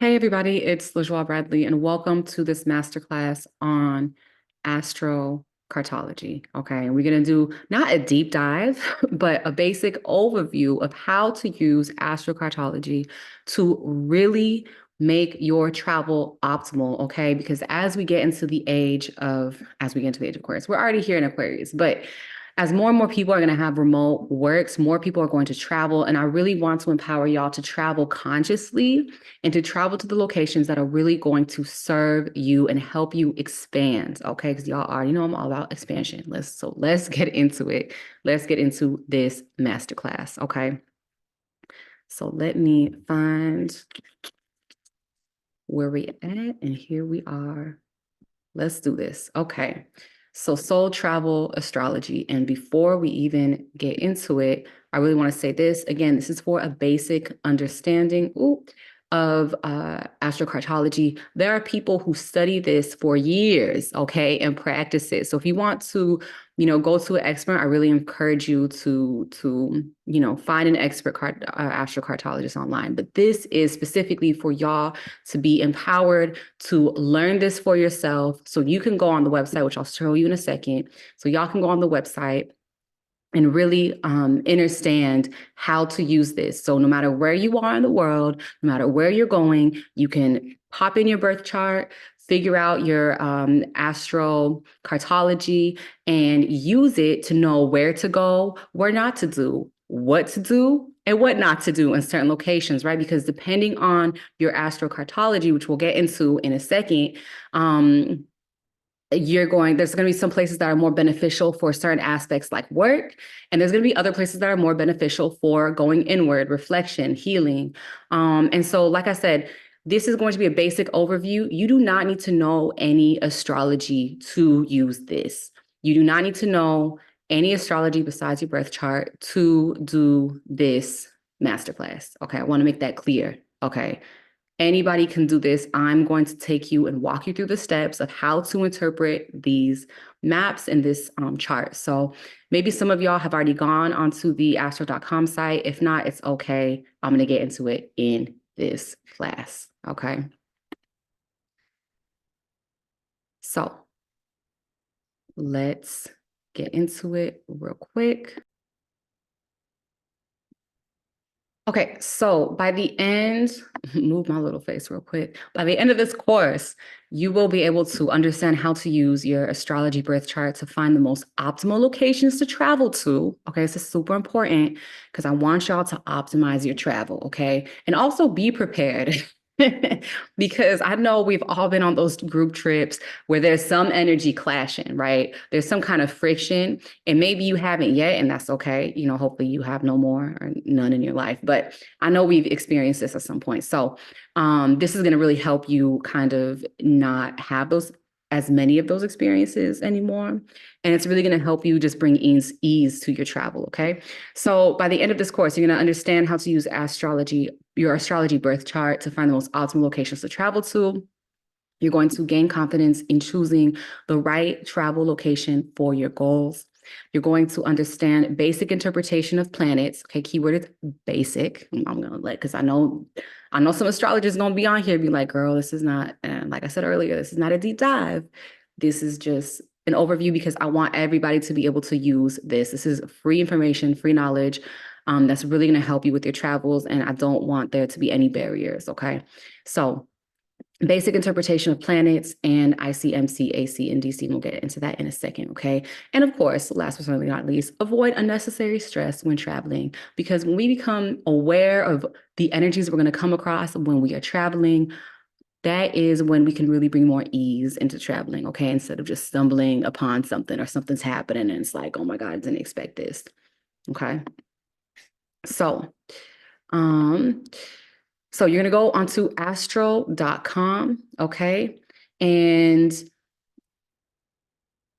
Hey everybody, it's LaJoie Bradley, and welcome to this masterclass on Astrocartology. Okay, and we're gonna do not a deep dive, but a basic overview of how to use astrocartology to really make your travel optimal. Okay, because as we get into the age of Aquarius, we're already here in Aquarius, but as more and more people are going to have remote works, more people are going to travel. And I really want to empower y'all to travel consciously and to travel to the locations that are really going to serve you and help you expand. Okay. Because y'all already know I'm all about expansion. Let's get into it. Let's get into this masterclass. Okay. So let me find where we at. And here we are. Let's do this. Okay. So soul travel astrology. And before we even get into it, I really want to say this. Again, this is for a basic understanding of astrocartology. There are people who study this for years, okay, and practice it. So if you want to, go to an expert, I really encourage you to find an expert astrocartologist online. But this is specifically for y'all to be empowered to learn this for yourself. So you can go on the website, which I'll show you in a second. So y'all can go on the website and really understand how to use this. So no matter where you are in the world, no matter where you're going, you can pop in your birth chart, figure out your astrocartology, and use it to know where to go, where not to do, what to do, and what not to do in certain locations, right? Because depending on your astrocartology, which we'll get into in a second, there's going to be some places that are more beneficial for certain aspects like work, and there's going to be other places that are more beneficial for going inward, reflection, healing. And so, like I said, this is going to be a basic overview. You do not need to know any astrology to use this. You do not need to know any astrology besides your birth chart to do this masterclass. Okay, I want to make that clear. Okay. Anybody can do this. I'm going to take you and walk you through the steps of how to interpret these maps in this chart. So maybe some of y'all have already gone onto the astro.com site. If not, it's okay. I'm going to get into it in this class. Okay. So let's get into it real quick. Okay, so by the end, move my little face real quick. By the end of this course, you will be able to understand how to use your astrology birth chart to find the most optimal locations to travel to. Okay, this is super important because I want y'all to optimize your travel, okay? And also be prepared. Because I know we've all been on those group trips where there's some energy clashing, right? There's some kind of friction, and maybe you haven't yet, and that's okay. Hopefully you have no more or none in your life. But I know we've experienced this at some point. So this is going to really help you kind of not have as many of those experiences anymore. And it's really going to help you just bring ease to your travel. Okay. So by the end of this course, you're going to understand how to use your astrology birth chart to find the most optimal locations to travel to. You're going to gain confidence in choosing the right travel location for your goals. You're going to understand basic interpretation of planets. Okay, keyword is basic. I'm gonna because I know some astrologers gonna be on here be like, girl, this is not, and like I said earlier, this is not a deep dive. This is just an overview because I want everybody to be able to use this. This is free information, free knowledge. That's really going to help you with your travels, and I don't want there to be any barriers. Okay, so basic interpretation of planets and ICMC, AC, and DC. We'll get into that in a second, okay? And of course, last but certainly not least, avoid unnecessary stress when traveling, because when we become aware of the energies we're going to come across when we are traveling, that is when we can really bring more ease into traveling, okay? Instead of just stumbling upon something or something's happening and it's like, oh my God, I didn't expect this, okay? So, so you're going to go onto astro.com, okay? And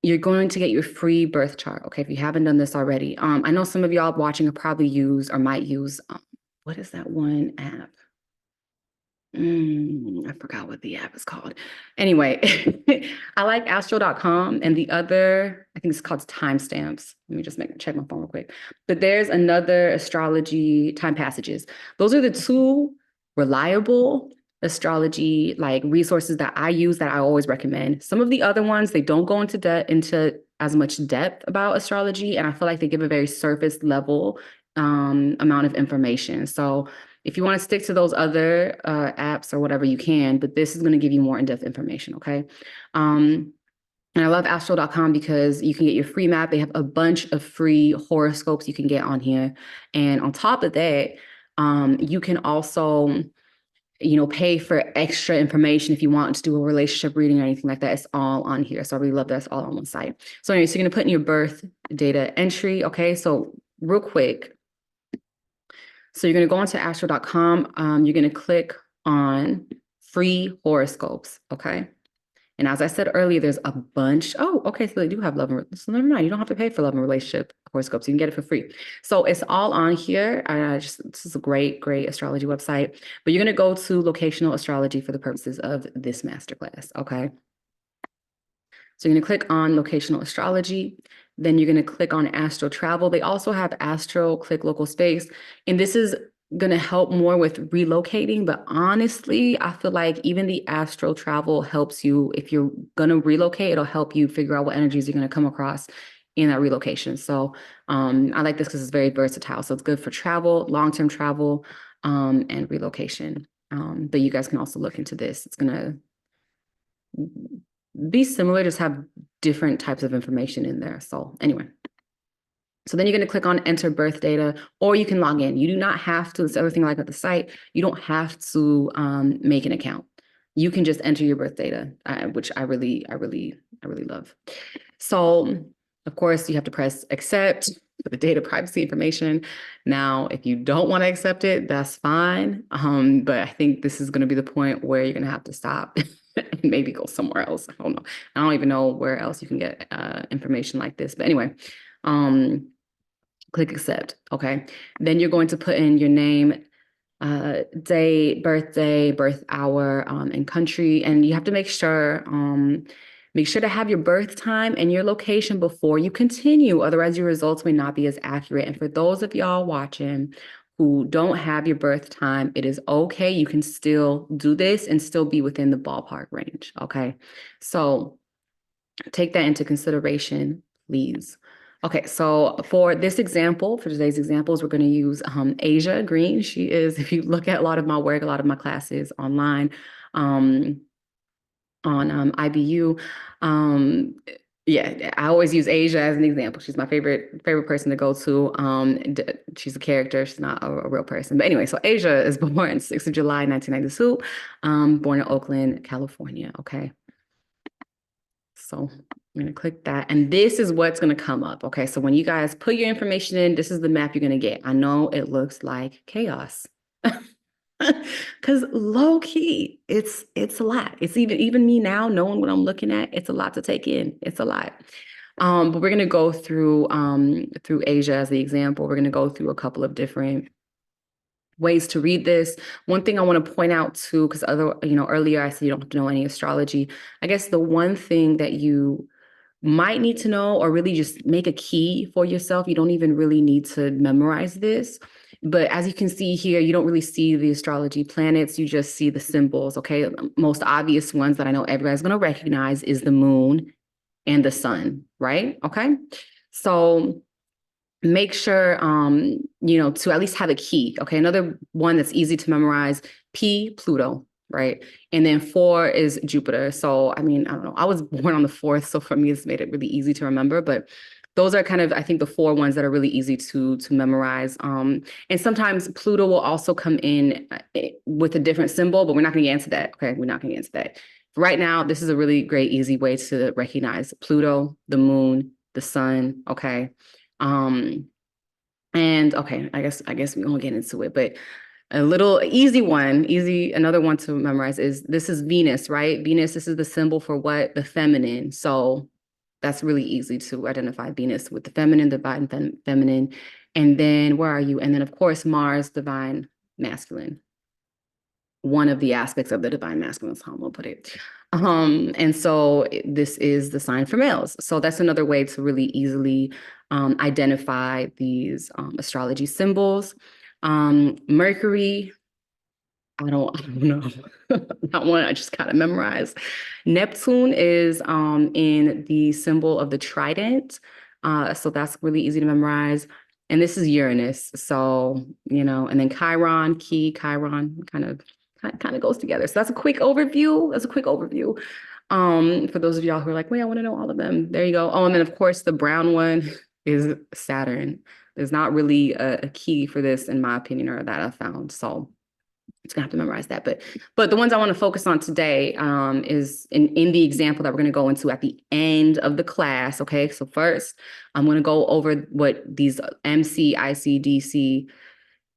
you're going to get your free birth chart, okay? If you haven't done this already. I know some of y'all watching have probably used or might use, what is that one app? I forgot what the app is called. Anyway, I like astro.com, and the other, I think it's called timestamps. Let me just check my phone real quick. But there's another astrology time passages. Those are the two reliable astrology like resources that I use that I always recommend. Some of the other ones, they don't go into as much depth about astrology, and I feel like they give a very surface level amount of information. So if you want to stick to those other apps or whatever, you can, but this is going to give you more in-depth information, okay? And I love astro.com because you can get your free map. They have a bunch of free horoscopes you can get on here. And on top of that, you can also, pay for extra information if you want to do a relationship reading or anything like that. It's all on here. So I really love that it's all on one site. So anyway, so you're going to put in your birth data entry. Okay, so real quick. So you're going to go onto astro.com. You're going to click on free horoscopes. Okay. And as I said earlier, there's a bunch. Oh, okay. So they do have love and so never mind. You don't have to pay for love and relationship horoscopes. You can get it for free. So it's all on here. This is a great, great astrology website. But you're going to go to locational astrology for the purposes of this masterclass. Okay. So you're going to click on locational astrology. Then you're going to click on Astro Travel. They also have Astro Click Local Space. And this is going to help more with relocating. But honestly, I feel like even the Astro Travel helps you. If you're going to relocate, it'll help you figure out what energies you're going to come across in that relocation. So I like this because it's very versatile. So it's good for travel, long-term travel, and relocation. But you guys can also look into this. It's going to be similar, just have different types of information in there. So anyway, so then you're going to click on enter birth data, or you can log in. You do not have to, it's everything like at the site, you don't have to make an account. You can just enter your birth data, which I really love. So of course you have to press accept for the data privacy information. Now, if you don't want to accept it, that's fine. But I think this is going to be the point where you're going to have to stop and maybe go somewhere else. I don't know. I don't even know where else you can get information like this. But anyway, click accept. Okay. Then you're going to put in your name, day, birthday, birth hour, and country. And you have to make sure to have your birth time and your location before you continue. Otherwise, your results may not be as accurate. And for those of y'all watching who don't have your birth time, it is okay. You can still do this and still be within the ballpark range. Okay. So take that into consideration, please. Okay, so for this example, for today's examples, we're going to use Asia Green. She is, if you look at a lot of my work, a lot of my classes online, on IBU. Yeah, I always use Asia as an example. She's my favorite person to go to. She's a character. She's not a real person. But anyway, so Asia is born 6th of July, 1992, born in Oakland, California. Okay. So I'm going to click that. And this is what's going to come up. Okay. So when you guys put your information in, this is the map you're going to get. I know it looks like chaos. Because low key, it's a lot. It's even me now knowing what I'm looking at, it's a lot to take in. It's a lot. But we're gonna go through Asia as the example. We're gonna go through a couple of different ways to read this. One thing I want to point out too, because earlier I said you don't have to know any astrology. I guess the one thing that you might need to know, or really just make a key for yourself. You don't even really need to memorize this. But as you can see here, you don't really see the astrology planets. You just see the symbols, okay? Most obvious ones that I know everybody's going to recognize is the moon and the sun, right? Okay. So make sure, to at least have a key, okay? Another one that's easy to memorize, Pluto, right? And then 4 is Jupiter. So, I mean, I don't know. I was born on the 4th, so for me, it's made it really easy to remember. But those are kind of, I think, the 4 ones that are really easy to memorize. And sometimes Pluto will also come in with a different symbol, but we're not going to get into that. Okay, we're not going to get into that. Right now, this is a really great, easy way to recognize Pluto, the moon, the sun. Okay. And okay, I guess we won't get into it, but a little another one to memorize is this is Venus, right? Venus, this is the symbol for what? The feminine. So that's really easy to identify Venus with the feminine, divine feminine. And then where are you? And then of course, Mars, divine masculine. One of the aspects of the divine masculine is how I'm gonna put it. And so this is the sign for males. So that's another way to really easily identify these astrology symbols. Mercury, I don't know. That one I just kind of memorized. Neptune is in the symbol of the trident. So that's really easy to memorize. And this is Uranus. So, and then Chiron kind of goes together. So that's a quick overview. That's a quick overview. For those of y'all who are like, wait, I want to know all of them. There you go. Oh, and then of course the brown one is Saturn. There's not really a key for this, in my opinion, or that I found. So it's gonna have to memorize that. But the ones I want to focus on today is in the example that we're gonna go into at the end of the class. Okay, so first I'm gonna go over what these MC, IC, DC,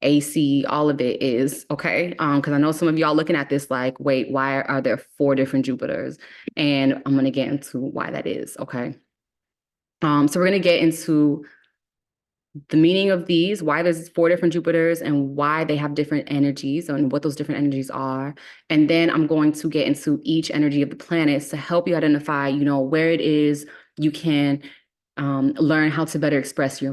AC, all of it is. Okay, because I know some of y'all looking at this like, wait, why are there 4 different Jupiters? And I'm gonna get into why that is. Okay, so we're gonna get into the meaning of these, why there's 4 different Jupiters and why they have different energies and what those different energies are. And then I'm going to get into each energy of the planets to help you identify, where it is you can learn how to better express your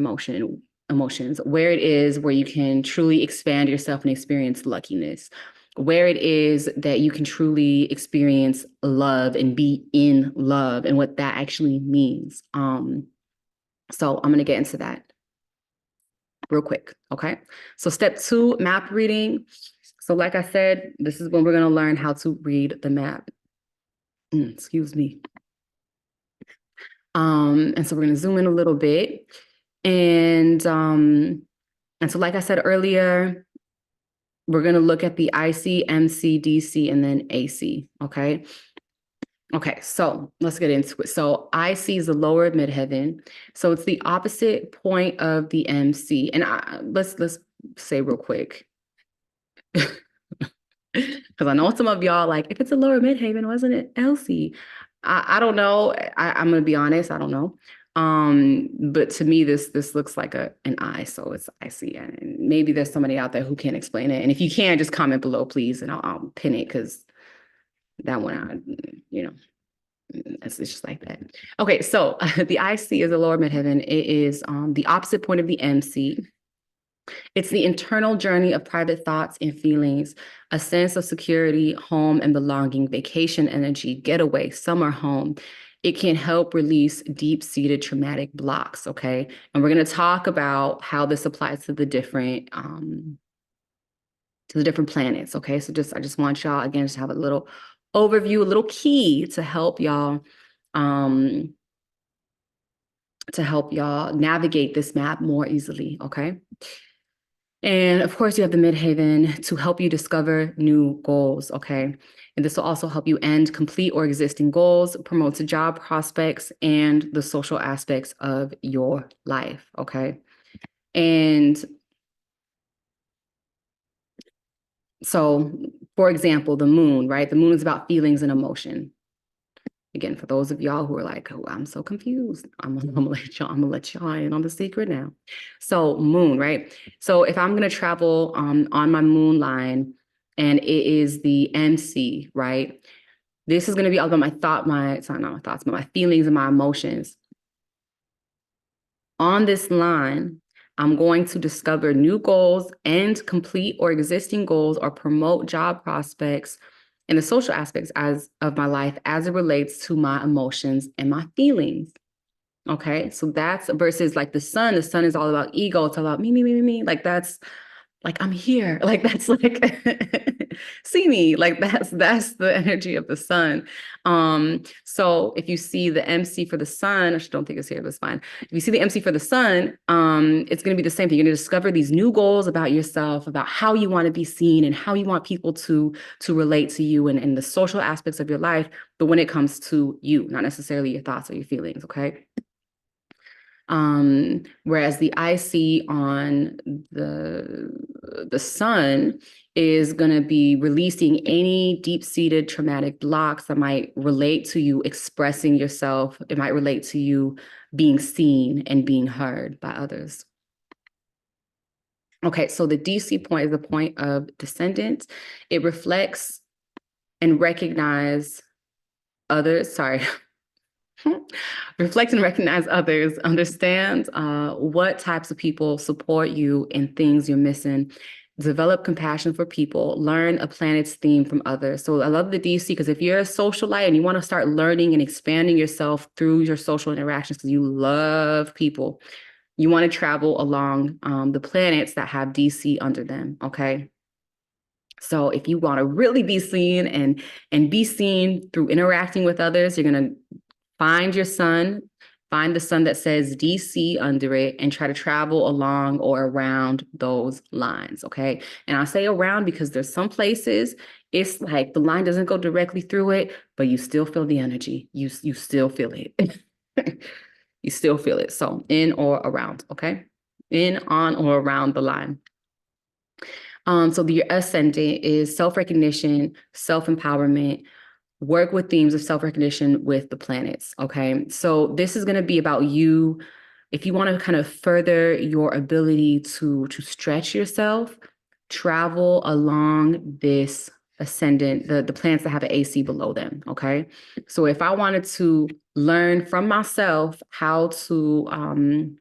emotions, where it is where you can truly expand yourself and experience luckiness, where it is that you can truly experience love and be in love and what that actually means. So I'm going to get into that real quick. Okay. So step 2, map reading. So like I said, this is when we're going to learn how to read the map. Excuse me. And so we're going to zoom in a little bit. And so like I said earlier, we're going to look at the IC, MC, DC, and then AC. Okay. Okay, so let's get into it. So IC is the lower midheaven. So it's the opposite point of the MC. And let's say real quick, because I know some of y'all like, if it's a lower midheaven, wasn't it LC? I don't know. I'm gonna be honest, I don't know. But to me, this looks like an I, so it's IC. And maybe there's somebody out there who can explain it. And if you can, just comment below, please, and I'll pin it because that one, it's just like that. Okay, so the IC is the lower midheaven. It is the opposite point of the MC. It's the internal journey of private thoughts and feelings, a sense of security, home and belonging, vacation energy, getaway, summer home. It can help release deep-seated traumatic blocks, okay? And we're going to talk about how this applies to the different planets, okay? So I just want y'all, again, just have a little overview, a little key to help y'all navigate this map more easily, okay? And of course, you have the midheaven to help you discover new goals, okay? And this will also help you end complete or existing goals, promote to job prospects, and the social aspects of your life, okay? And so, for example, the moon, right? The moon is about feelings and emotion. Again, for those of y'all who are like, oh, I'm so confused, I'm gonna let y'all in on the secret now. So moon, right? So if I'm gonna travel on my moon line and it is the MC, right? This is gonna be all about not my thoughts, but my feelings and my emotions. On this line, I'm going to discover new goals and complete or existing goals or promote job prospects and the social aspects of my life as it relates to my emotions and my feelings. Okay, so that's versus like the sun. The sun is all about ego. It's all about me, me, me, me, me. Like that's like I'm here. Like that's like see me. Like that's the energy of the sun. So if you see the MC for the sun, I just don't think it's here, but it's fine. If you see the MC for the sun, it's going to be the same thing. You're going to discover these new goals about yourself, about how you want to be seen and how you want people to relate to you and the social aspects of your life. But when it comes to you, not necessarily your thoughts or your feelings. Okay. Whereas the IC on the sun is going to be releasing any deep-seated traumatic blocks that might relate to you expressing yourself. It might relate to you being seen and being heard by others. Okay, so the DC point is the point of descendant. It reflects and recognize others. Sorry. Reflect and recognize others, understand what types of people support you and things you're missing. develop compassion for people, learn a planet's theme from others. So I love the DC because if you're a socialite and you want to start learning and expanding yourself through your social interactions because you love people, you want to travel along the planets that have DC under them, okay? So if you want to really be seen and be seen through interacting with others, you're going to find your sun, find the sun that says DC under it, and try to travel along or around those lines, okay? And I say around because there's some places it's like the line doesn't go directly through it, but you still feel the energy. You still feel it. You still feel it. So in or around, okay? In, on, or around the line. So your ascendant is self-recognition, self-empowerment, work with themes of self-recognition with the planets. Okay. So this is going to be about you. If you want to kind of further your ability to stretch yourself, travel along this ascendant, the planets that have an AC below them. Okay. So if I wanted to learn from myself how to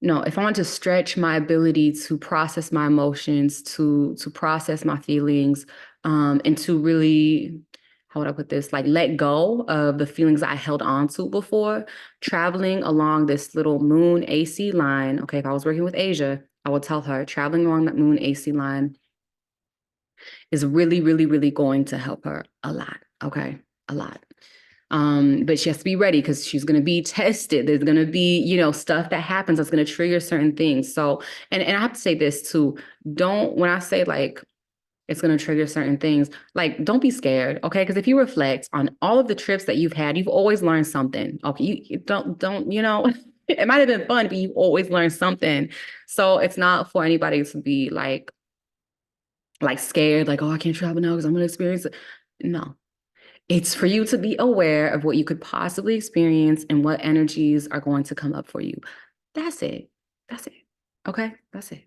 no, if I want to stretch my ability to process my emotions, to process my feelings, and to really, how would I put this, like let go of the feelings I held on to before, traveling along this little moon AC line. Okay, if I was working with Asia, I would tell her traveling along that moon AC line is really, really, really going to help her a lot. Okay, a lot. But she has to be ready because she's going to be tested. There's going to be, stuff that happens that's going to trigger certain things. So, and I have to say this too. When I say like, it's going to trigger certain things, like, don't be scared. Okay. Because if you reflect on all of the trips that you've had, you've always learned something. Okay. You don't, it might've been fun, but you always learned something. So it's not for anybody to be like scared, like, oh, I can't travel now because I'm going to experience it. No, it's for you to be aware of what you could possibly experience and what energies are going to come up for you. That's it. That's it. Okay. That's it.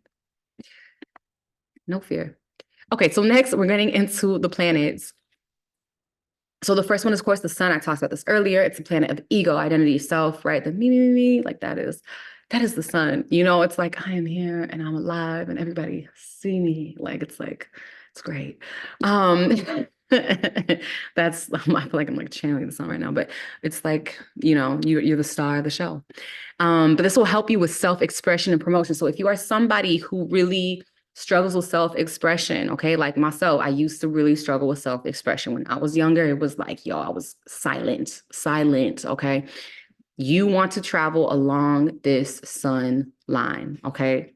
No fear. Okay. So next we're getting into the planets. So the first one is, of course, the sun. I talked about this earlier. It's a planet of ego, identity, self, right? The me, like that is the sun. It's like I am here and I'm alive and everybody see me. It's great. That's I feel like I'm like channeling the sun right now, but it's like, you're the star of the show. But this will help you with self-expression and promotion. So if you are somebody who really struggles with self-expression, okay, like myself, I used to really struggle with self-expression when I was younger. It was like, I was silent, okay? You want to travel along this sun line, okay?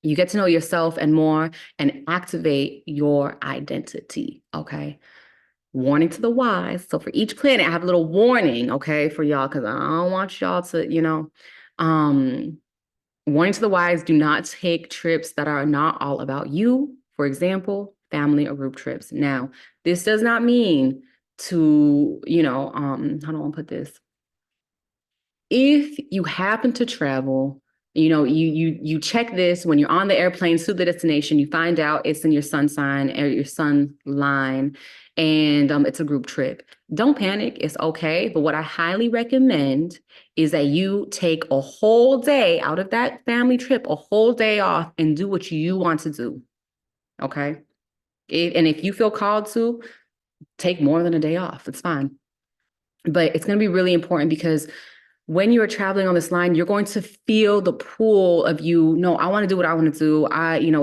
You get to know yourself and more and activate your identity, okay? Warning to the wise. So for each planet, I have a little warning, okay, for y'all, because I don't want y'all to, warning to the wise, do not take trips that are not all about you. For example, family or group trips. Now, this does not mean to, how do I put this? If you happen to travel, you check this when you're on the airplane to the destination, you find out it's in your sun sign or your sun line, and it's a group trip. Don't panic, it's okay. But what I highly recommend is that you take a whole day out of that family trip, a whole day off, and do what you want to do. Okay. And if you feel called to, take more than a day off. It's fine. But it's going to be really important because when you are traveling on this line, you're going to feel the pull of no, I want to do what I want to do.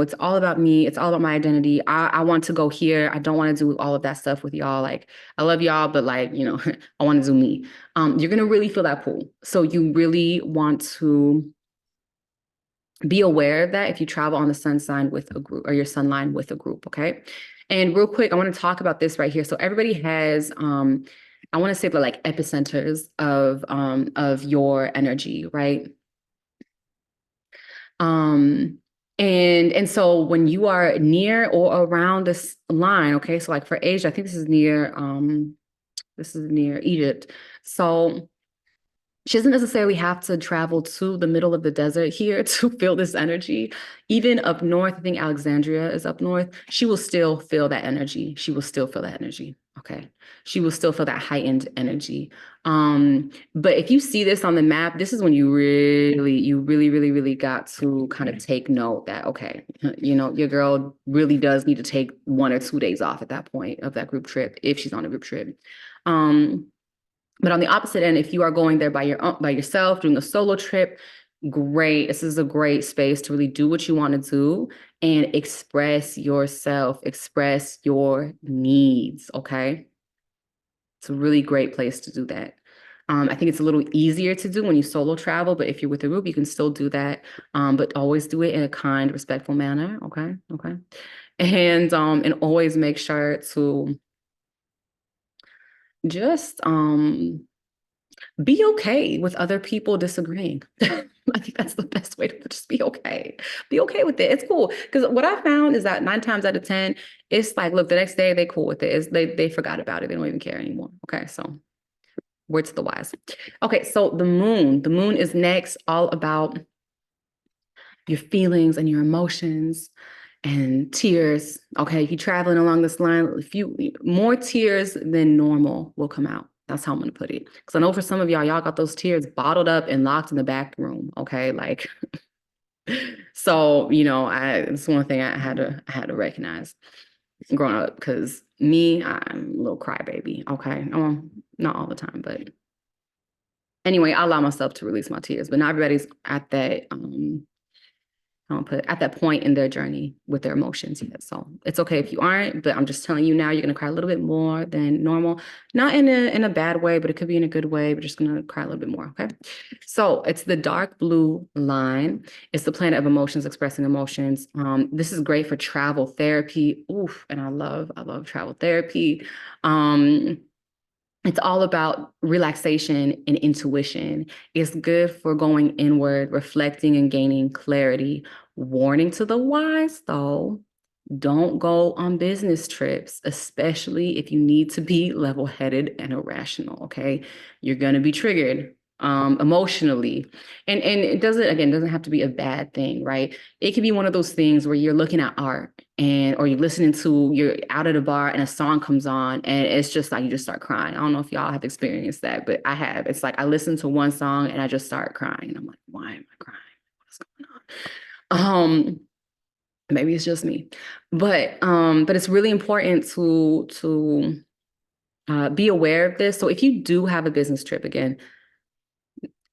It's all about me. It's all about my identity. I want to go here. I don't want to do all of that stuff with y'all. Like, I love y'all, but like, I want to do me. You're going to really feel that pull. So you really want to be aware of that if you travel on the sun sign with a group or your sun line with a group. Okay. And real quick, I want to talk about this right here. So everybody has, I want to say the like epicenters of your energy, right? And so when you are near or around this line, okay, so like for Asia, I think this is near Egypt. So She doesn't necessarily have to travel to the middle of the desert here to feel this energy. Even up north, I think Alexandria is up north, she will still feel that energy. She will still feel that energy. Okay. She will still feel that heightened energy. But if you see this on the map, this is when you really got to kind of take note that, okay, you know, your girl really does need to take 1 or 2 days off at that point of that group trip, if she's on a group trip. But on the opposite end, if you are going there by yourself, doing a solo trip, great. This is a great space to really do what you want to do and express yourself, express your needs. Okay. It's a really great place to do that. I think it's a little easier to do when you solo travel, but if you're with a group, you can still do that. But always do it in a kind, respectful manner. Okay. Okay. And always make sure to just be okay with other people disagreeing. I think that's the best way to just be okay. Be okay with it. It's cool. Because what I found is that 9 times out of 10, it's like, look, the next day they cool with it. They forgot about it. They don't even care anymore. Okay, so words to the wise. Okay, so the moon. The moon is next, all about your feelings and your emotions and tears. Okay, if you're traveling along this line, more tears than normal will come out. That's how I'm gonna put it. Because I know for some of y'all got those tears bottled up and locked in the back room. Okay, like so it's one thing I had to recognize growing up because I'm a little crybaby. Okay, well, not all the time, but anyway, I allow myself to release my tears, but not everybody's at that I don't put at that point in their journey with their emotions yet. So it's okay if you aren't, but I'm just telling you now, you're gonna cry a little bit more than normal. Not in a bad way, but it could be in a good way. We're just gonna cry a little bit more. Okay. So it's the dark blue line. It's the planet of emotions, expressing emotions. This is great for travel therapy. Oof, and I love travel therapy. It's all about relaxation and intuition. It's good for going inward, reflecting and gaining clarity. Warning to the wise, though, don't go on business trips, especially if you need to be level-headed and irrational, okay? You're gonna be triggered emotionally. And it doesn't have to be a bad thing, right? It can be one of those things where you're looking at art or you're out at a bar and a song comes on and it's just like you just start crying. I don't know if y'all have experienced that, but I have. It's like I listen to one song and I just start crying and I'm like, why am I crying? What's going on? Maybe it's just me, but it's really important to be aware of this. So if you do have a business trip, again,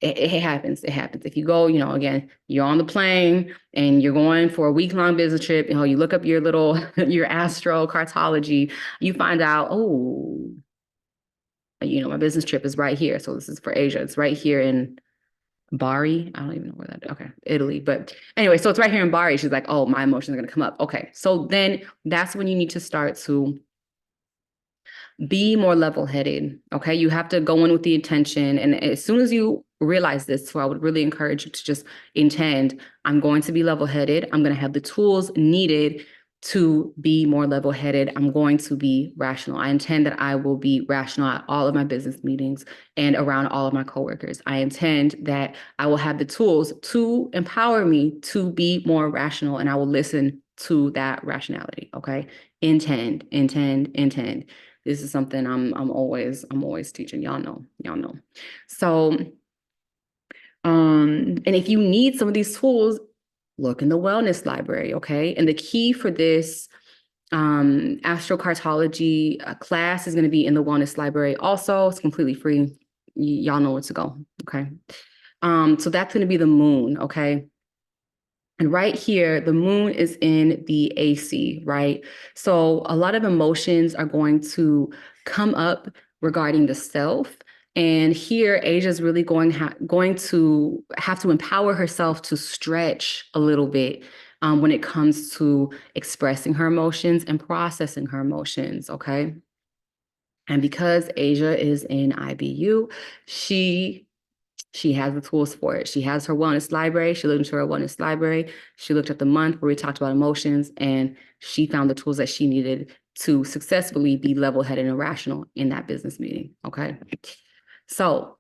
it happens. It happens. If you go, again, you're on the plane and you're going for a week-long business trip, you look up your little your Astrocartology, you find out, oh, my business trip is right here. So this is for Asia. It's right here in Bari. I don't even know where that is. Okay, Italy. But anyway, so it's right here in Bari. She's like, oh, my emotions are going to come up. Okay, so then that's when you need to start to be more level-headed. Okay, you have to go in with the intention. And as soon as you realize this, so I would really encourage you to just intend, I'm going to be level-headed. I'm going to have the tools needed to be more level-headed. I'm going to be rational. I intend that I will be rational at all of my business meetings and around all of my coworkers. I intend that I will have the tools to empower me to be more rational, and I will listen to that rationality. Okay, intend. This is something I'm always teaching. Y'all know. So, and if you need some of these tools, look in the wellness library, okay? And the key for this astrocartology class is going to be in the wellness library. Also, it's completely free. Y'all know where to go, okay? So that's going to be the moon, okay? And right here, the moon is in the AC, right? So a lot of emotions are going to come up regarding the self. And here, Asia is really going to have to empower herself to stretch a little bit when it comes to expressing her emotions and processing her emotions, okay? And because Asia is in IBU, she has the tools for it. She has her wellness library. She looked into her wellness library. She looked at the month where we talked about emotions, and she found the tools that she needed to successfully be level-headed and rational in that business meeting. Okay. So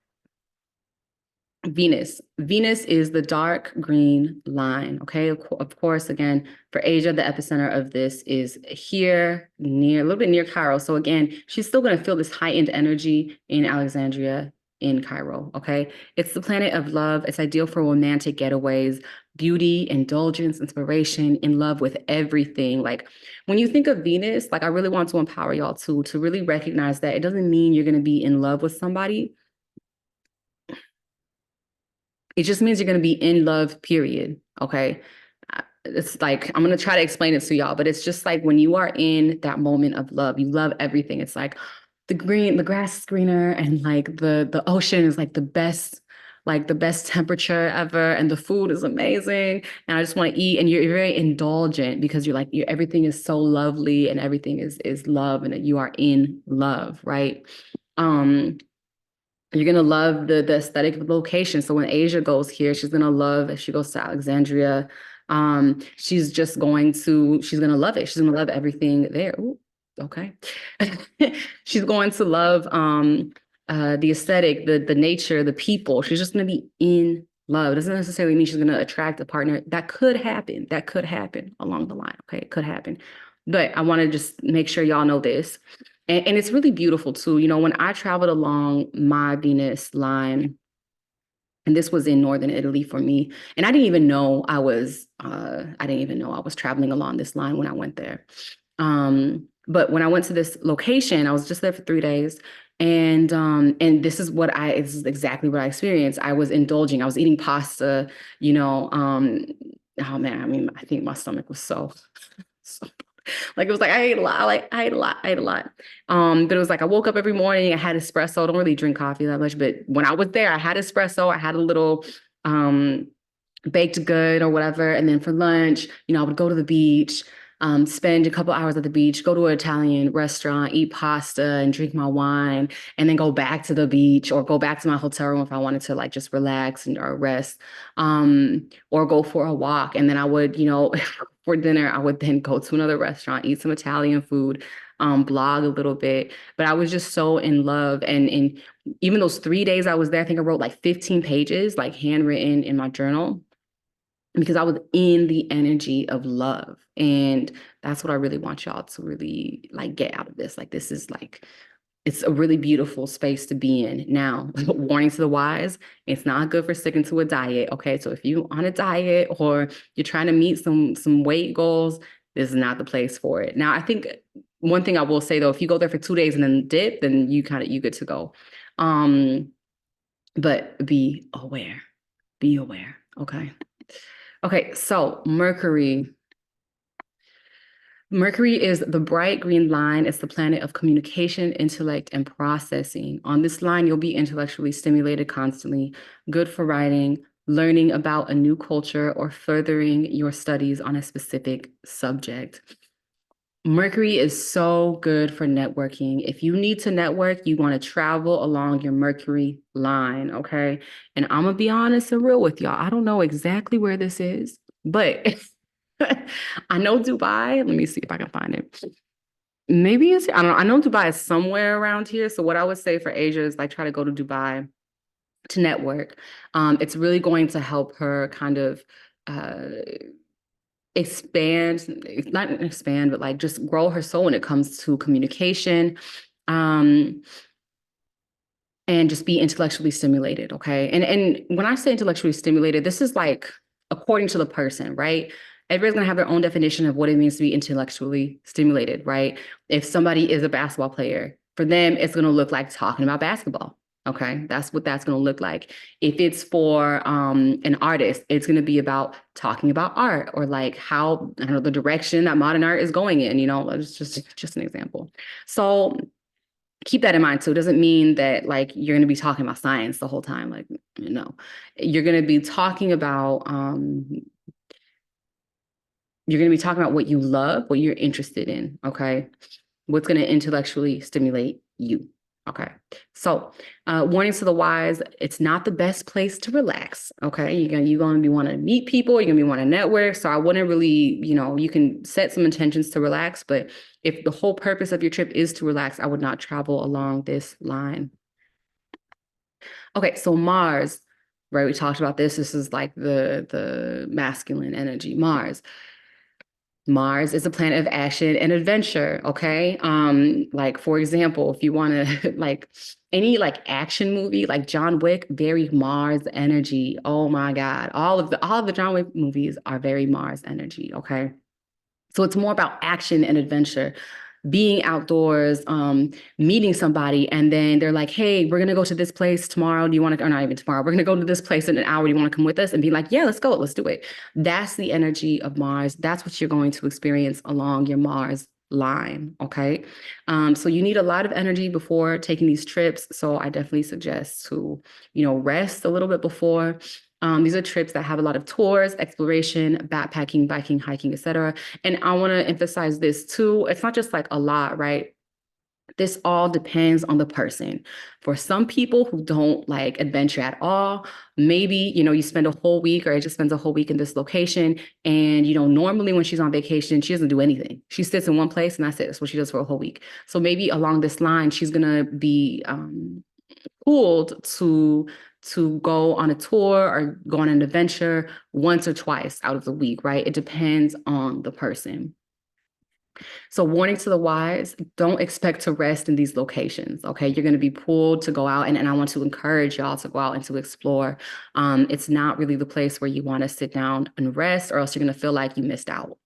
Venus. Venus is the dark green line. Okay. Of course, again, for Asia, the epicenter of this is here, near a little bit near Cairo. So again, she's still going to feel this heightened energy in Alexandria, in Cairo. Okay. It's the planet of love. It's ideal for romantic getaways, beauty, indulgence, inspiration, in love with everything. Like when you think of Venus, like I really want to empower y'all to really recognize that it doesn't mean you're going to be in love with somebody. It just means you're going to be in love, period. Okay. It's like, I'm going to try to explain it to y'all, but it's just like when you are in that moment of love, you love everything. It's like the grass is greener and like the ocean is like the best temperature ever. And the food is amazing. And I just want to eat. And you're very indulgent because you're like, everything is so lovely and everything is love and you are in love. Right. Um, you're gonna love the aesthetic of the location. So when Asia goes here, she's gonna love if she goes to Alexandria. She's gonna love it. She's gonna love everything there. Ooh, okay. She's going to love the aesthetic, the nature, the people. She's just gonna be in love. It doesn't necessarily mean she's gonna attract a partner. That could happen. That could happen along the line. Okay, it could happen. But I want to just make sure y'all know this. And it's really beautiful too. You know, when I traveled along my Venus line, and this was in northern Italy for me, and I didn't even know I was traveling along this line when I went there. But when I went to this location, I was just there for 3 days. And this is exactly what I experienced. I was indulging, I was eating pasta, you know, oh man, I mean, I think my stomach was so like it was like I ate a lot. Like I ate a lot. But it was like I woke up every morning. I had espresso. I don't really drink coffee that much, but when I was there, I had espresso. I had a little baked good or whatever. And then for lunch, you know, I would go to the beach, spend a couple hours at the beach, go to an Italian restaurant, eat pasta and drink my wine, and then go back to the beach or go back to my hotel room if I wanted to like just relax or rest, or go for a walk. And then I would, you know, for dinner, I would then go to another restaurant, eat some Italian food, blog a little bit. But I was just so in love. And even those 3 days I was there, I think I wrote like 15 pages, like handwritten in my journal because I was in the energy of love. And that's what I really want y'all to really like get out of this. Like, this is like, it's a really beautiful space to be in. Now, warning to the wise, it's not good for sticking to a diet. Okay. So if you on a diet or you're trying to meet some weight goals, this is not the place for it. Now, I think one thing I will say though, if you go there for 2 days and then dip, then you good to go. But be aware. Be aware. Okay. Okay, so Mercury. Mercury is the bright green line. It's the planet of communication, intellect, and processing. On this line, you'll be intellectually stimulated constantly, good for writing, learning about a new culture, or furthering your studies on a specific subject. Mercury is so good for networking. If you need to network, you want to travel along your Mercury line, okay? And I'm gonna be honest and real with y'all. I don't know exactly where this is, but I know Dubai. Let me see if I can find it. Maybe it's, I don't know. I know Dubai is somewhere around here. So what I would say for Asia is like try to go to Dubai to network. It's really going to help her kind of uh expand, not expand, but like just grow her soul when it comes to communication. Um, and just be intellectually stimulated, okay? And when I say intellectually stimulated, this is like according to the person, right? Everybody's gonna have their own definition of what it means to be intellectually stimulated, right? If somebody is a basketball player, for them, it's gonna look like talking about basketball. Okay, that's what that's gonna look like. If it's for an artist, it's gonna be about talking about art or like how, I don't know, the direction that modern art is going in, you know, it's just an example. So keep that in mind too. It doesn't mean that like you're going to be talking about science the whole time. Like, no, you're going to be talking about what you love, what you're interested in. Okay, what's going to intellectually stimulate you. Okay, so warnings to the wise: it's not the best place to relax. Okay, you're gonna be want to meet people, you're gonna be want to network. So I wouldn't really, you know, you can set some intentions to relax, but if the whole purpose of your trip is to relax, I would not travel along this line. Okay, so Mars. right? We talked about this. This is like the masculine energy, Mars. Mars is a planet of action and adventure, okay? Like for example, if you want to like any like action movie, like John Wick, very Mars energy. Oh my God. All of the John Wick movies are very Mars energy, okay? So it's more about action and adventure, being outdoors, meeting somebody, and then they're like, "Hey, we're gonna go to this place tomorrow. Do you want to?" Or not even tomorrow. We're gonna go to this place in an hour. Do you want to come with us? And be like, "Yeah, let's go. Let's do it." That's the energy of Mars. That's what you're going to experience along your Mars line. Okay, so you need a lot of energy before taking these trips. So I definitely suggest to, rest a little bit before. These are trips that have a lot of tours, exploration, backpacking, biking, hiking, etc. And I want to emphasize this too. It's not just like a lot, right? This all depends on the person. For some people who don't like adventure at all, maybe, you spend a whole week or it just spends a whole week in this location. And, normally when she's on vacation, she doesn't do anything. She sits in one place and that's it. That's what she does for a whole week. So maybe along this line, she's going to be pulled to go on a tour or go on an adventure once or twice out of the week, right? It depends on the person. So, warning to the wise, don't expect to rest in these locations. Okay. You're going to be pulled to go out. And I want to encourage y'all to go out and to explore. It's not really the place where you want to sit down and rest, or else you're going to feel like you missed out.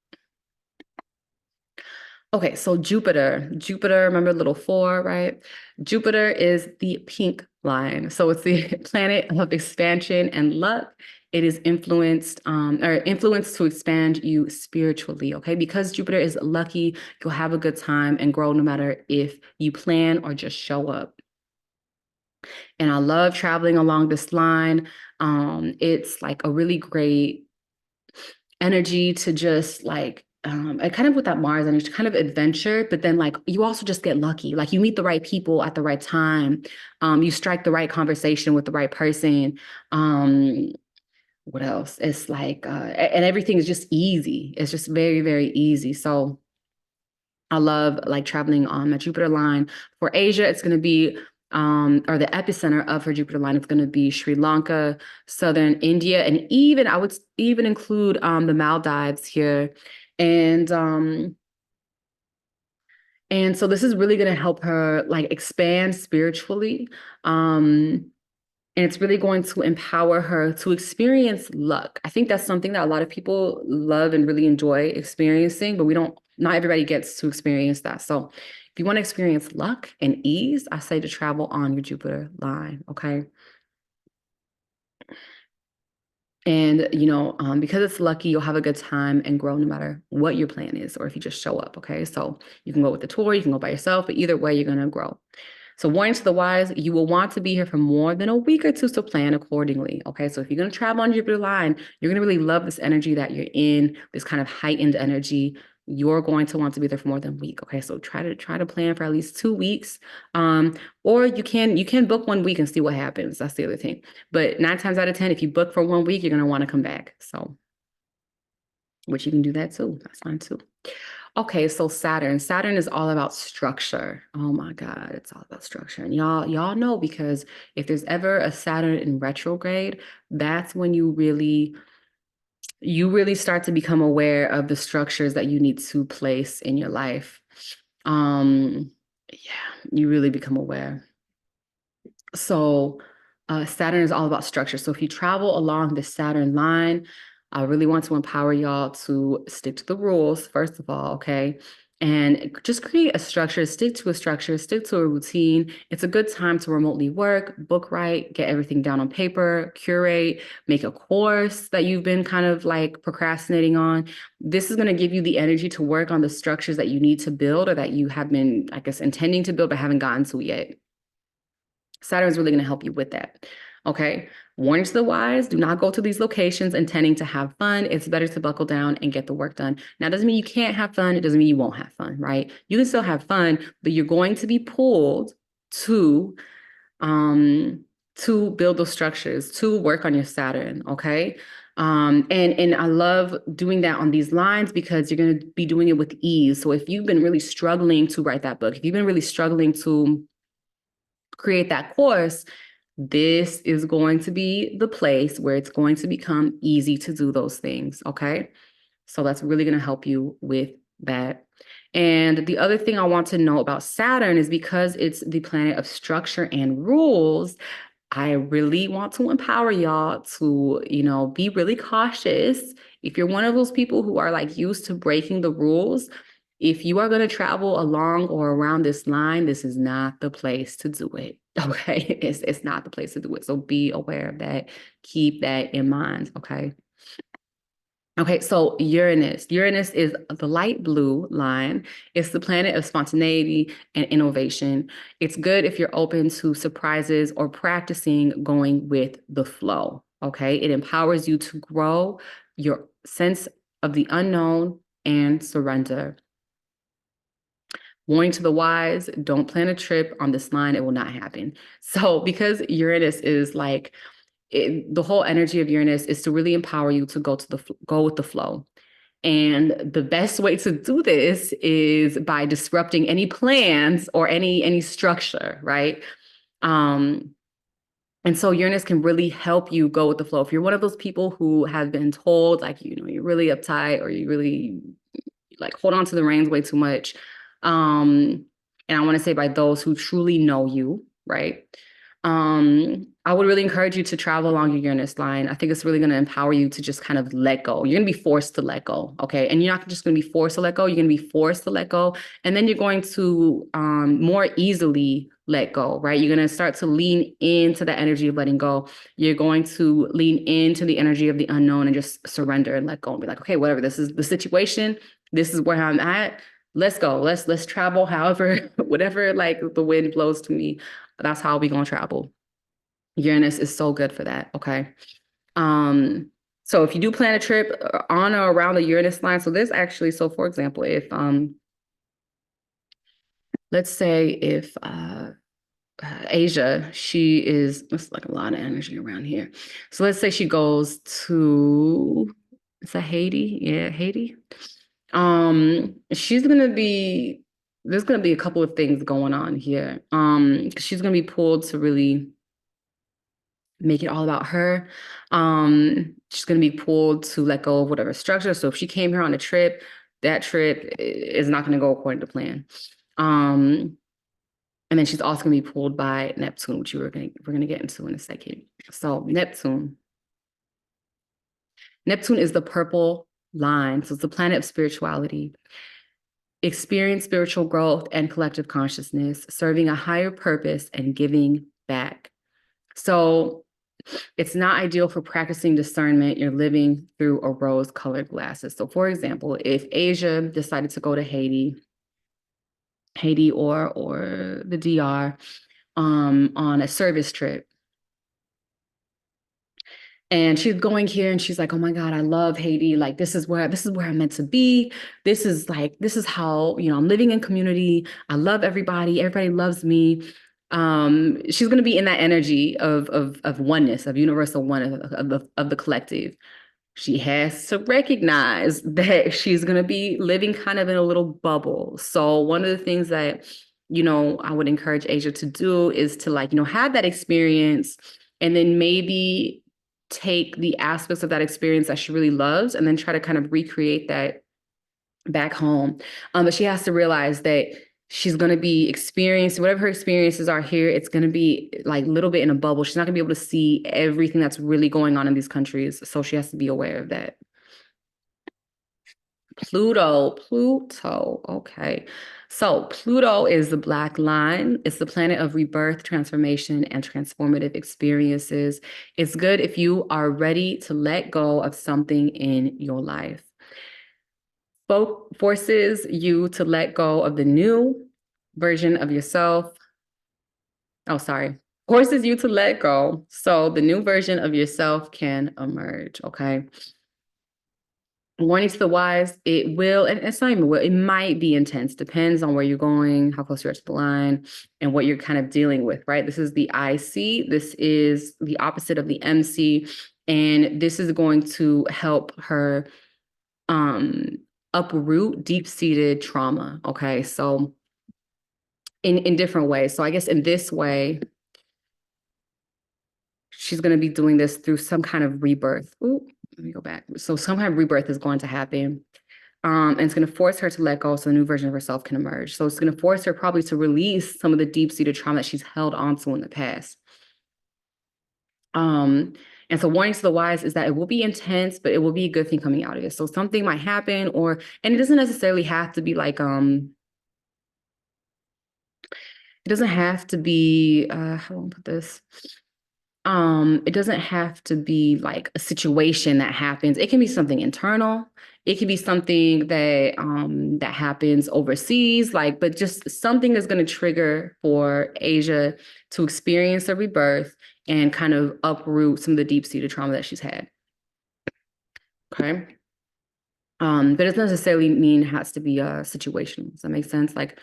Okay, so Jupiter, remember little four, right? Jupiter is the pink line. So it's the planet of expansion and luck. It is influenced to expand you spiritually, okay? Because Jupiter is lucky, you'll have a good time and grow no matter if you plan or just show up. And I love traveling along this line. It's like a really great energy to just like I kind of with that Mars energy, kind of adventure, but then like you also just get lucky. Like you meet the right people at the right time. You strike the right conversation with the right person. What else? It's like and everything is just easy. It's just very, very easy. So I love like traveling on my Jupiter line. For Asia, it's going to be or the epicenter of her Jupiter line is going to be Sri Lanka, southern India, and even I would even include the Maldives here. And and so this is really going to help her like expand spiritually. And it's really going to empower her to experience luck. I think that's something that a lot of people love and really enjoy experiencing, but not everybody gets to experience that. So if you want to experience luck and ease, I say to travel on your Jupiter line, okay? And, because it's lucky, you'll have a good time and grow no matter what your plan is, or if you just show up, okay? So you can go with the tour, you can go by yourself, but either way, you're going to grow. So warning to the wise, you will want to be here for more than a week or two, so plan accordingly. Okay, so if you're going to travel on Jupiter line, you're going to really love this energy that you're in, this kind of heightened energy. You're going to want to be there for more than a week. Okay, so try to plan for at least 2 weeks, or you can book 1 week and see what happens. That's the other thing. But 9 times out of 10, if you book for 1 week, you're going to want to come back. So, which you can do that too. That's fine too. Okay, so Saturn. Saturn is all about structure. Oh my God, it's all about structure. And y'all know, because if there's ever a Saturn in retrograde, that's when you really start to become aware of the structures that you need to place in your life. Yeah, you really become aware. So Saturn is all about structure. So if you travel along the Saturn line, I really want to empower y'all to stick to the rules, first of all, okay? And just create a structure, stick to a structure, stick to a routine. It's a good time to remotely work, book right, get everything down on paper, curate, make a course that you've been kind of like procrastinating on. This is going to give you the energy to work on the structures that you need to build or that you have been, I guess, intending to build but haven't gotten to yet. Saturn is really going to help you with that. Okay. Warning to the wise, do not go to these locations intending to have fun. It's better to buckle down and get the work done. Now, it doesn't mean you can't have fun. It doesn't mean you won't have fun, right? You can still have fun, but you're going to be pulled to build those structures, to work on your Saturn. Okay. And I love doing that on these lines because you're going to be doing it with ease. So if you've been really struggling to write that book, if you've been really struggling to create that course, this is going to be the place where it's going to become easy to do those things. Okay. So that's really going to help you with that. And the other thing I want to know about Saturn is because it's the planet of structure and rules, I really want to empower y'all to, be really cautious. If you're one of those people who are like used to breaking the rules, if you are going to travel along or around this line, this is not the place to do it. Okay. It's not the place to do it. So be aware of that. Keep that in mind. Okay. Okay, so Uranus. Uranus is the light blue line. It's the planet of spontaneity and innovation. It's good if you're open to surprises or practicing going with the flow. Okay, it empowers you to grow your sense of the unknown and surrender. Warning to the wise, don't plan a trip on this line. It will not happen. So, because Uranus is like, the whole energy of Uranus is to really empower you to go with the flow. And the best way to do this is by disrupting any plans or any structure, right? Um, and so Uranus can really help you go with the flow. If you're one of those people who have been told, like, you're really uptight or you really like hold on to the reins way too much. And I want to say by those who truly know you, right? I would really encourage you to travel along your Uranus line. I think it's really going to empower you to just kind of let go. You're going to be forced to let go. Okay. And you're not just going to be forced to let go. You're going to be forced to let go. And then you're going to more easily let go, right? You're going to start to lean into the energy of letting go. You're going to lean into the energy of the unknown and just surrender and let go and be like, okay, whatever, this is the situation. This is where I'm at. Let's go. Let's travel however, whatever like the wind blows to me. That's how we gonna travel. Uranus is so good for that. Okay. So if you do plan a trip on or around the Uranus line, so this actually, so for example, if let's say if Asia, she is, it's like a lot of energy around here. So let's say she goes to, is that Haiti? Yeah, Haiti. She's gonna be, there's gonna be a couple of things going on here. She's gonna be pulled to really make it all about her. She's gonna be pulled to let go of whatever structure. So if she came here on a trip, that trip is not gonna go according to plan. And then she's also gonna be pulled by Neptune, which we're gonna get into in a second. So Neptune is the purple line. So it's the planet of spirituality. Experience spiritual growth and collective consciousness, serving a higher purpose and giving back. So it's not ideal for practicing discernment. You're living through a rose-colored glasses. So for example, if Asia decided to go to Haiti or the DR on a service trip, and she's going here and she's like, oh my God, I love Haiti. Like, this is where I'm meant to be. This is how, I'm living in community. I love everybody. Everybody loves me. She's going to be in that energy of oneness, of universal oneness, of the collective. She has to recognize that she's going to be living kind of in a little bubble. So one of the things that, I would encourage Asia to do is to like, have that experience and then maybe take the aspects of that experience that she really loves and then try to kind of recreate that back home. But she has to realize that she's going to be experiencing whatever her experiences are here. It's going to be like a little bit in a bubble. She's not going to be able to see everything that's really going on in these countries. So she has to be aware of that. Pluto. Okay. So Pluto is the black line. It's the planet of rebirth, transformation, and transformative experiences. It's good if you are ready to let go of something in your life. Forces you to let go of the new version of yourself. Oh, sorry. Forces you to let go so the new version of yourself can emerge. Okay. Warning to the wise, it will, and it's not even will, it might be intense, depends on where you're going, how close you are to the line, and what you're kind of dealing with, right? This is the IC, this is the opposite of the MC, and this is going to help her uproot deep-seated trauma, okay? So in different ways. So I guess in this way, she's going to be doing this through some kind of rebirth. Ooh, let me go back. So some kind of rebirth is going to happen. And it's going to force her to let go so a new version of herself can emerge. So it's going to force her probably to release some of the deep-seated trauma that she's held onto in the past. And so warning to the wise is that it will be intense, but it will be a good thing coming out of it. So something might happen, and it doesn't necessarily have to be like, it doesn't have to be, how do I put this? It doesn't have to be like a situation that happens. It can be something internal. It can be something that happens overseas, like, but just something that's going to trigger for Asia to experience a rebirth and kind of uproot some of the deep-seated trauma that she's had. Okay. But it doesn't necessarily mean it has to be a situation. Does that make sense? Like,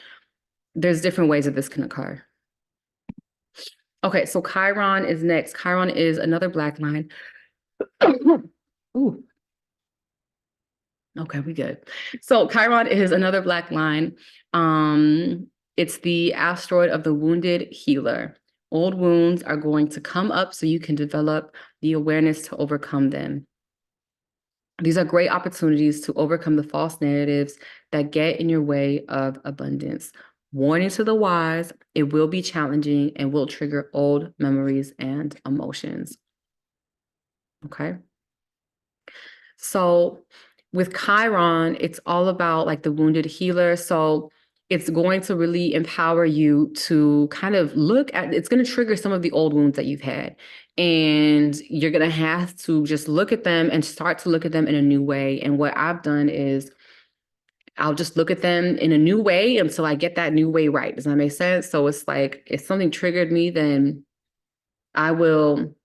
there's different ways that this can occur. Okay, so Chiron is next. Chiron is another black line. Ooh. Okay, we good. So Chiron is another black line. It's the asteroid of the wounded healer. Old wounds are going to come up so you can develop the awareness to overcome them. These are great opportunities to overcome the false narratives that get in your way of abundance. Warning to the wise, it will be challenging and will trigger old memories and emotions. Okay. So with Chiron, it's all about like the wounded healer. So it's going to really empower you to kind of look at, it's going to trigger some of the old wounds that you've had. And you're going to have to just look at them and start to look at them in a new way. And what I've done is I'll just look at them in a new way until I get that new way right. Does that make sense? So it's like, if something triggered me, then I will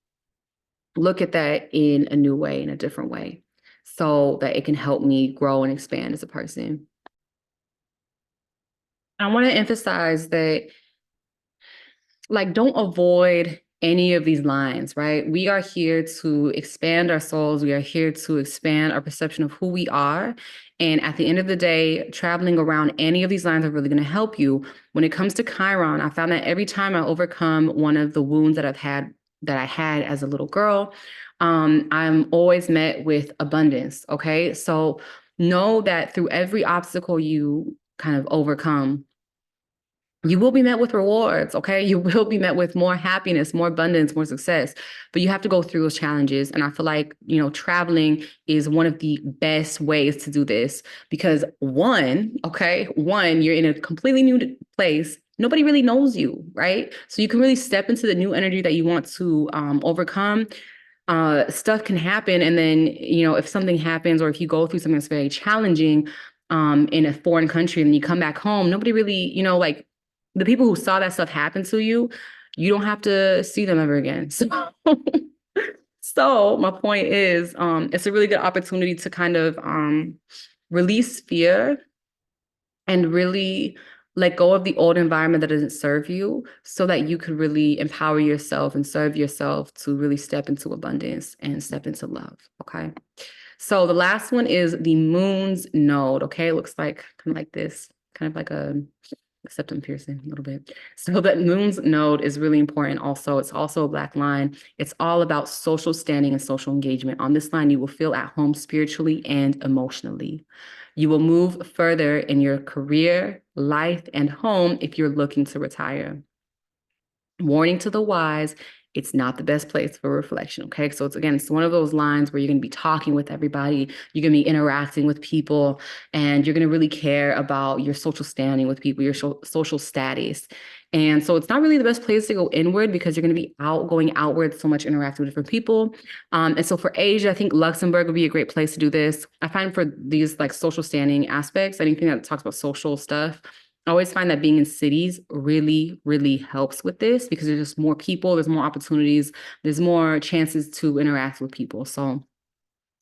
look at that in a new way, in a different way, so that it can help me grow and expand as a person. I want to emphasize that, like, don't avoid any of these lines, right? We are here to expand our souls. We are here to expand our perception of who we are. And at the end of the day, traveling around any of these lines are really going to help you. When it comes to Chiron, I found that every time I overcome one of the wounds that I had as a little girl, I'm always met with abundance. Okay. So know that through every obstacle you kind of overcome, you will be met with rewards, okay? You will be met with more happiness, more abundance, more success, but you have to go through those challenges. And I feel like, traveling is one of the best ways to do this because one, you're in a completely new place. Nobody really knows you, right? So you can really step into the new energy that you want to overcome. Stuff can happen. And then, if something happens or if you go through something that's very challenging in a foreign country and you come back home, nobody really, like, the people who saw that stuff happen to you, you don't have to see them ever again. So my point is, it's a really good opportunity to kind of release fear and really let go of the old environment that doesn't serve you so that you could really empower yourself and serve yourself to really step into abundance and step into love. Okay. So the last one is the moon's node. Okay. It looks like kind of like this, kind of like a septum piercing a little bit. So that moon's node is really important also. It's also a black line. It's all about social standing and social engagement. On this line, you will feel at home spiritually and emotionally. You will move further in your career, life, and home if you're looking to retire. Warning to the wise, it's not the best place for reflection, okay? So it's one of those lines where you're going to be talking with everybody, you're going to be interacting with people, and you're going to really care about your social standing with people, your social status. And so it's not really the best place to go inward because you're going to be going outward, so much interacting with different people. And so for Asia, I think Luxembourg would be a great place to do this. I find for these like social standing aspects, anything that talks about social stuff, I always find that being in cities really, really helps with this because there's just more people, there's more opportunities, there's more chances to interact with people. So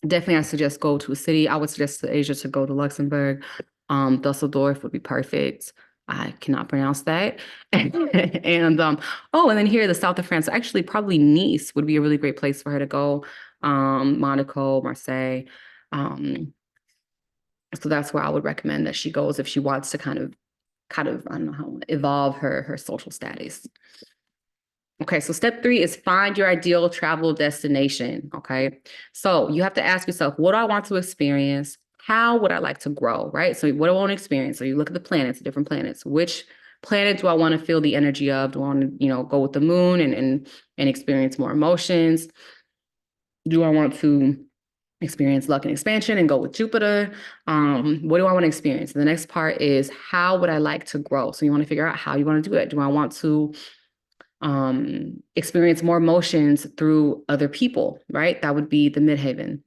definitely I suggest go to a city. I would suggest to Asia to go to Luxembourg. Dusseldorf would be perfect. I cannot pronounce that. And then here, the south of France, actually probably Nice would be a really great place for her to go. Monaco, Marseille. So that's where I would recommend that she goes if she wants to kind of, I don't know how, evolve her social status. Okay, so step 3 is find your ideal travel destination. Okay, so you have to ask yourself, what do I want to experience? How would I like to grow? Right. So, what do I want to experience? So, you look at the planets, different planets. Which planet do I want to feel the energy of? Do I want to, go with the moon and experience more emotions? Do I want to experience luck and expansion and go with Jupiter? What do I want to experience? The next part is how would I like to grow? So, you want to figure out how you want to do it. Do I want to experience more emotions through other people, right? That would be the midhaven.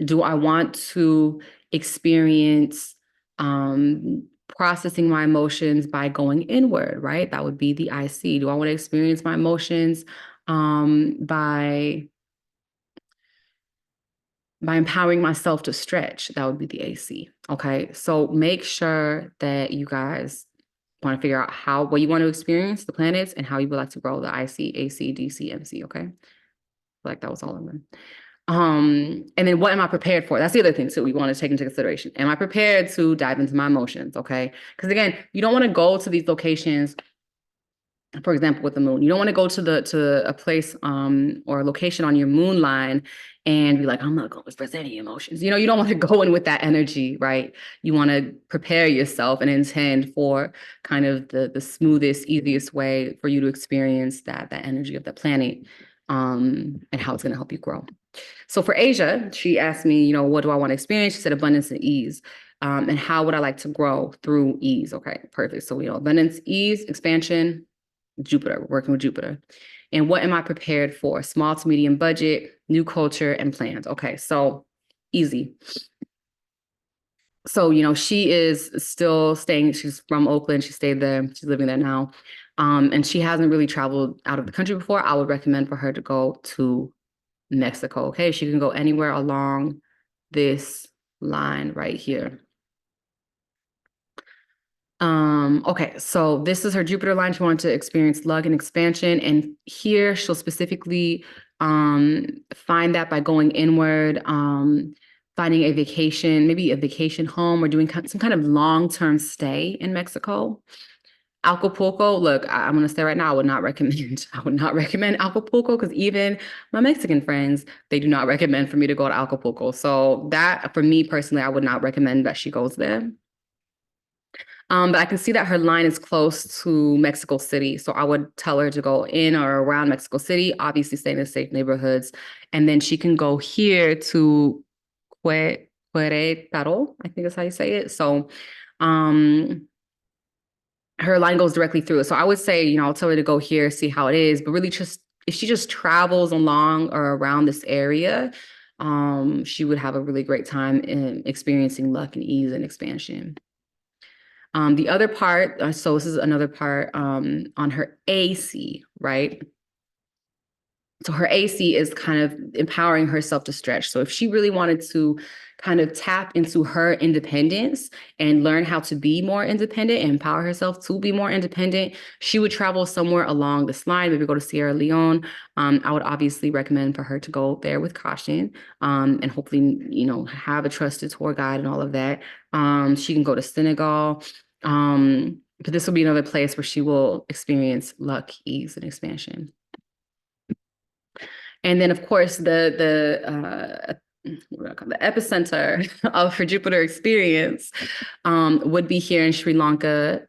Do I want to experience processing my emotions by going inward, right? That would be the IC. Do I want to experience my emotions by empowering myself to stretch? That would be the AC. Okay. So make sure that you guys want to figure out what you want to experience, the planets, and how you would like to grow the IC, AC, DC, MC. Okay. Like that was all of them. And then what am I prepared for? That's the other thing too we want to take into consideration. Am I prepared to dive into my emotions? Okay. Because again, you don't want to go to these locations, for example, with the moon. You don't want to go to a place or a location on your moon line and be like, I'm not going to express any emotions. You don't want to go in with that energy, right? You want to prepare yourself and intend for kind of the smoothest, easiest way for you to experience that energy of the planet and how it's going to help you grow. So for Asia, she asked me, what do I want to experience? She said abundance and ease. And how would I like to grow through ease? Okay, perfect. So abundance, ease, expansion, Jupiter, we're working with Jupiter. And what am I prepared for? Small to medium budget, new culture, and plans. Okay, so easy. So, she is still staying, she's from Oakland, she stayed there, she's living there now. And she hasn't really traveled out of the country before. I would recommend for her to go to Mexico. Okay, she can go anywhere along this line right here. Okay, so this is her Jupiter line. She wanted to experience luck and expansion. And here she'll specifically find that by going inward, finding a vacation, maybe a vacation home or doing some kind of long-term stay in Mexico. Acapulco, look, I'm going to say right now, I would not recommend Acapulco because even my Mexican friends, they do not recommend for me to go to Acapulco. So that, for me personally, I would not recommend that she goes there. But I can see that her line is close to Mexico City. So I would tell her to go in or around Mexico City, obviously stay in the safe neighborhoods. And then she can go here to Querétaro, I think is how you say it. So her line goes directly through. So I would say, I'll tell her to go here, see how it is, but really just, if she just travels along or around this area, she would have a really great time in experiencing luck and ease and expansion. The other part, so this is another part on her AC, right? So her AC is kind of empowering herself to stretch. So if she really wanted to kind of tap into her independence and learn how to be more independent and empower herself to be more independent, she would travel somewhere along this line, maybe go to Sierra Leone. I would obviously recommend for her to go there with caution and hopefully, have a trusted tour guide and all of that. She can go to Senegal. But this will be another place where she will experience luck, ease, and expansion. And then, of course, the epicenter of her Jupiter experience would be here in Sri Lanka,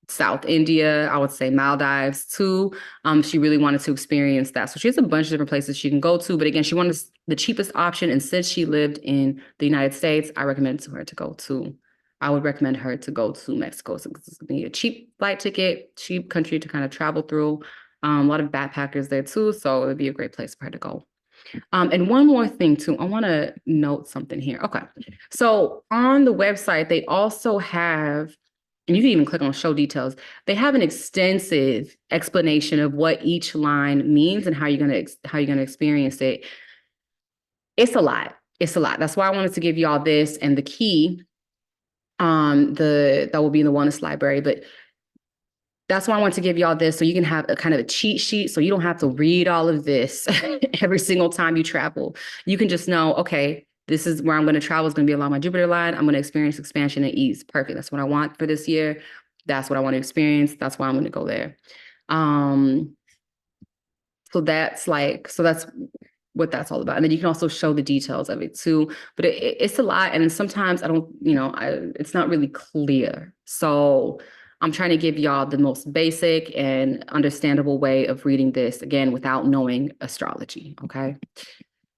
South India, I would say Maldives too. She really wanted to experience that. So she has a bunch of different places she can go to. But again, she wanted the cheapest option. And since she lived in the United States, I would recommend her to go to Mexico. So it's going to be a cheap flight ticket, cheap country to kind of travel through. A lot of backpackers there too. So it would be a great place for her to go. And one more thing too, I want to note something here. Okay. So on the website, they also have, and you can even click on show details. They have an extensive explanation of what each line means and how you're going to experience it. It's a lot. That's why I wanted to give you all this and the key. That will be in the Wellness Library, but that's why I want to give y'all this so you can have a kind of a cheat sheet so you don't have to read all of this every single time you travel. You can just know, okay, this is where I'm going to travel. It's going to be along my Jupiter line. I'm going to experience expansion and ease. Perfect. That's what I want for this year. That's what I want to experience. That's why I'm going to go there. that's what that's all about. And then you can also show the details of it too. But it's a lot. And sometimes I don't, it's not really clear. So I'm trying to give y'all the most basic and understandable way of reading this, again, without knowing astrology. Okay.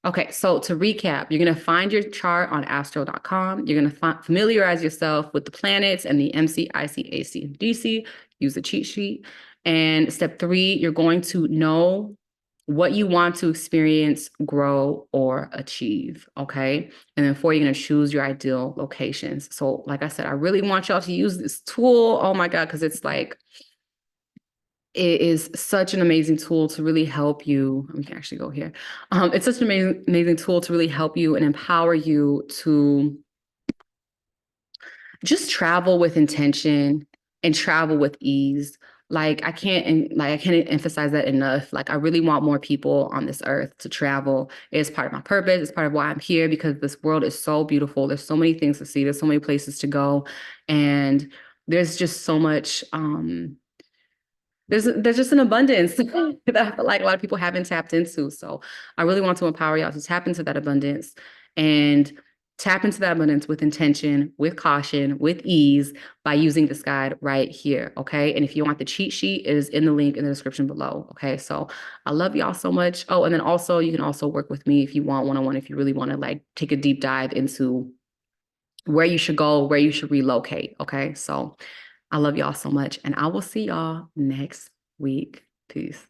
Okay, so to recap, you're going to find your chart on astro.com. You're going to familiarize yourself with the planets and the MC, IC, AC, and DC. Use the cheat sheet. And step 3, you're going to know what you want to experience, grow, or achieve. Okay. And then 4, you're going to choose your ideal locations. So, like I said, I really want y'all to use this tool. Oh my God, because it's like, it is such an amazing tool to really help you. We can actually go here. It's such an amazing tool to really help you and empower you to just travel with intention and travel with ease. I can't emphasize that enough. Like, I really want more people on this earth to travel. It's part of my purpose. It's part of why I'm here, because this world is so beautiful. There's so many things to see. There's so many places to go. And there's just so much, there's just an abundance that I feel like a lot of people haven't tapped into. So I really want to empower y'all to tap into that abundance and tap into that abundance with intention, with caution, with ease by using this guide right here. Okay. And if you want the cheat sheet, it is in the link in the description below. Okay. So I love y'all so much. Oh, and then also you can also work with me if you want one-on-one, if you really want to like take a deep dive into where you should go, where you should relocate. Okay. So I love y'all so much, and I will see y'all next week. Peace.